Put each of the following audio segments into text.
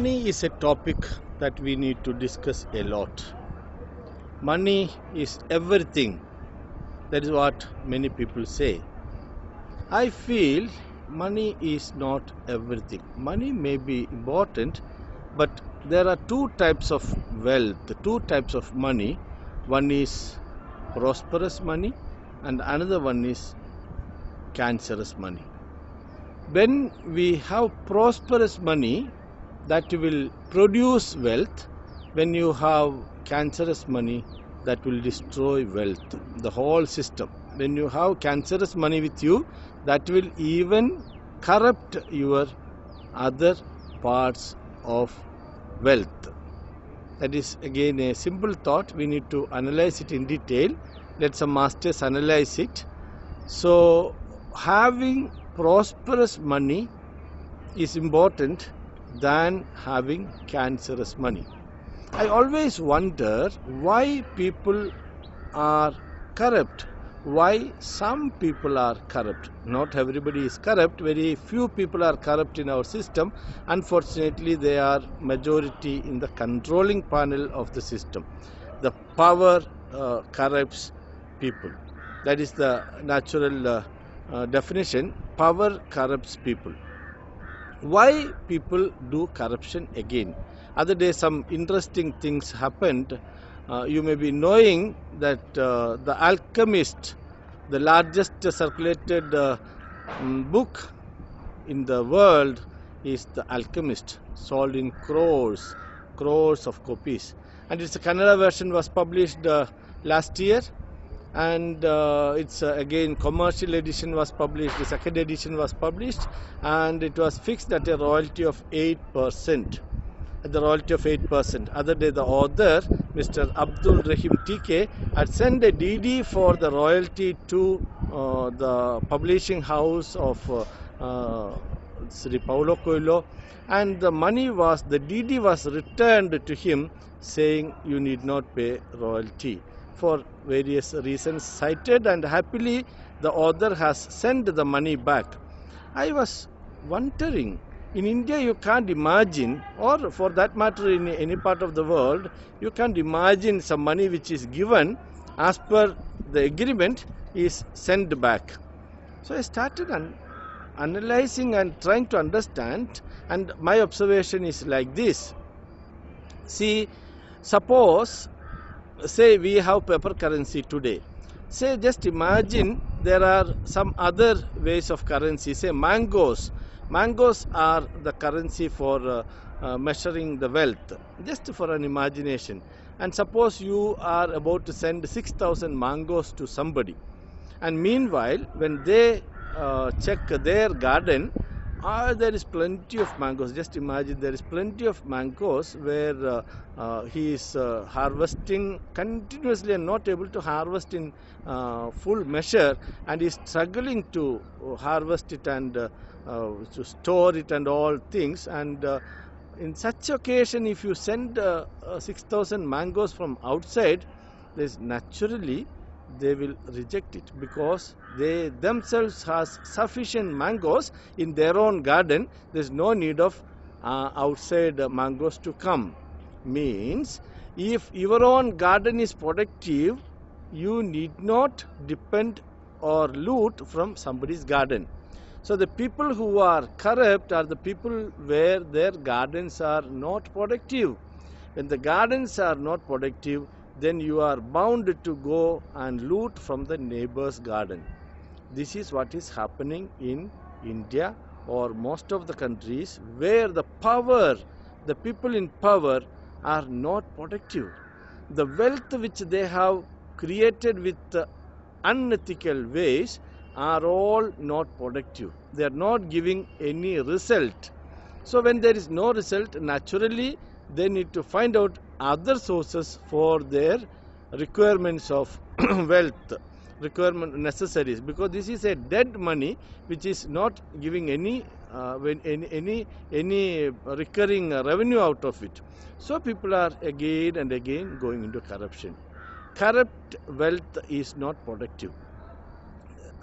Money is a topic that we need to discuss a lot. Money is everything. That is what many people say. I feel money is not everything. Money may be important, but there are two types of wealth, two types of money. One is prosperous money, and another one is cancerous money. When we have prosperous money, that will produce wealth. When you have cancerous money, that will destroy wealth, the whole system. When you have cancerous money with you, that will even corrupt your other parts of wealth. That is again a simple thought. We need to analyze it in detail. Let some masters analyze it. So having prosperous money is important than having cancerous money. I always wonder why people are corrupt, why some people are corrupt. Not everybody is corrupt, very few people are corrupt in our system. Unfortunately, they are majority in the controlling panel of the system. The power corrupts people. That is the natural definition. Power corrupts people. Why people do corruption again? Other day some interesting things happened. You may be knowing that The Alchemist, the largest circulated book in the world, is The Alchemist, sold in crores of copies, and its Kannada version was published last year, and its again commercial edition was published, the second edition was published, and it was fixed at a royalty of 8%. At the royalty of 8%. Other day the author, Mr. Abdul Rahim TK, had sent a DD for the royalty to the publishing house of Sri Paulo Coelho, and the DD was returned to him saying you need not pay royalty for various reasons cited, and happily the author has sent the money back. I was wondering, in India you can't imagine, or for that matter in any part of the world, you can't imagine some money which is given as per the agreement is sent back. So I started analyzing and trying to understand, and my observation is like this. See, suppose, say we have paper currency today. Say, just imagine there are some other ways of currency. Say mangoes. Mangoes are the currency for measuring the wealth. Just for an imagination. And suppose you are about to send 6,000 mangoes to somebody. And meanwhile, when they check their garden, there is plenty of mangoes. Just imagine there is plenty of mangoes where he is harvesting continuously and not able to harvest in full measure, and is struggling to harvest it and to store it and all things. And in such occasion, if you send 6,000 mangoes from outside, naturally they will reject it, because they themselves has sufficient mangoes in their own garden. There is no need of outside mangoes to come. Means, if your own garden is productive, you need not depend or loot from somebody's garden. So the people who are corrupt are the people where their gardens are not productive. When the gardens are not productive, then you are bound to go and loot from the neighbor's garden. This is what is happening in India or most of the countries where the people in power are not productive. The wealth which they have created with unethical ways are all not productive. They are not giving any result. So when there is no result, naturally they need to find out other sources for their requirements of wealth, requirement necessaries, because this is a dead money which is not giving any recurring revenue out of it. So people are again and again going into corruption. Corrupt wealth is not productive.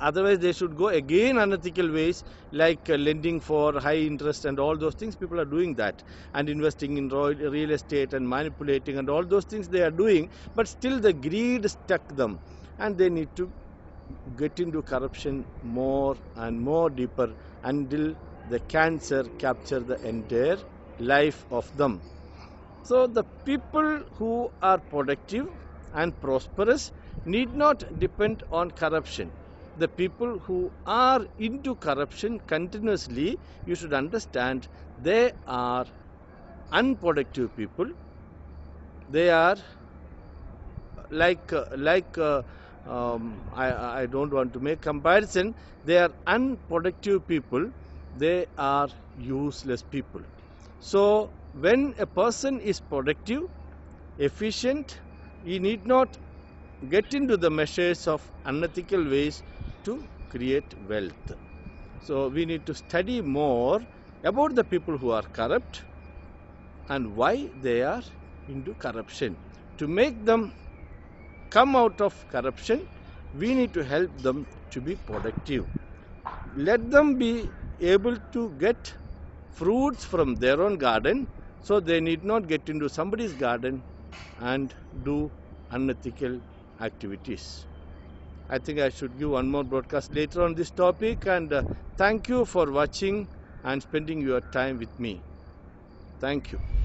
otherwise they should go again unethical ways, like lending for high interest and all those things. People are doing that, and investing in real estate and manipulating and all those things they are doing, but still the greed stuck them, and they need to get into corruption more and more deeper until the cancer capture the entire life of them. So the people who are productive and prosperous need not depend on corruption. The people who are into corruption continuously, you should understand, they are unproductive people. They are I don't want to make comparison. They are unproductive people. They are useless people. So when a person is productive, efficient, he need not get into the measures of unethical ways to create wealth. So we need to study more about the people who are corrupt and why they are into corruption. To make them come out of corruption, we need to help them to be productive. Let them be able to get fruits from their own garden, so they need not get into somebody's garden and do unethical activities. I think I should give one more broadcast later on this topic, and thank you for watching and spending your time with me. Thank you.